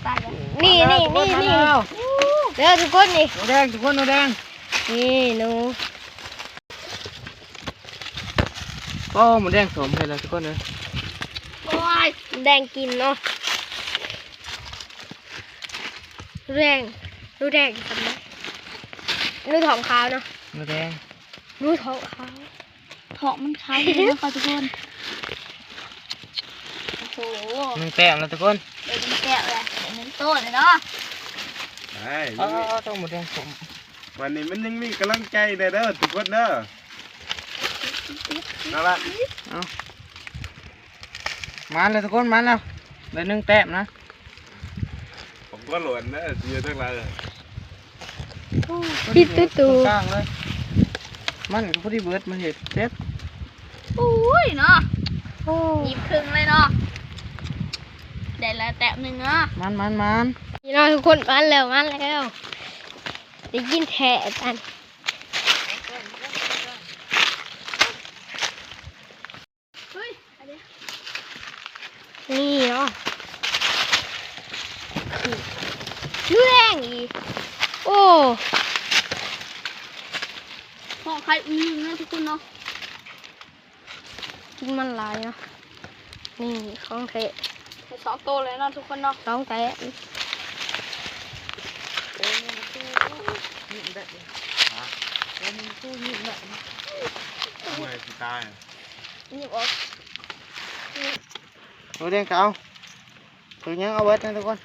ตายแล้วนี่เดี๋ยวทุกคนนี่หนูแดงทุกคนหนูแดงนี่หนูก็หมูแดงสมเลยแล้วทุกคนเลยโอ้ยแดงกินเนาะดูแดงทำไมดูท้องขาวเนาะหนูแดงดูท้องขาวท้องมันขาวเลยนะคะทุกคนโอ้โหหนึ่งแต้มแล้วทุกคน เดี๋ยวมันแก้วเลยเดี๋ยวมันโตเลยเนาะต้องหมูแดงสมวันนี้มันยังมีกำลังใจเด้อทุกคนเด้อนั่นแหละมาเลยทุกคนมาแล้วได้หนึ่งแต้มนะผมก็หลวนนะเยอะทั้งหลายพี่ตู้กลางเลยมันก็พอดีเบิร์ดมันเห็ดเซ็ตอุ้ยเนาะหยิบครึ่งเลยเนาะเดี๋ยวละแตะหนึ่งเนาะมันนี่เนาะทุกคนมันแล้วได้ยินแทะกันนี่เนาะดูแดงอีกโอ้พอใครอุ้งนะทุกคนเนาะกินมันหลายเนาะนี่ของเทะสองโตเลยเนาะทุกคนเนาะต้องแตะทำไมสิตายหยิบออกหนูแดงเก่าถึงยังเอาเบิร์ดนะทุกคน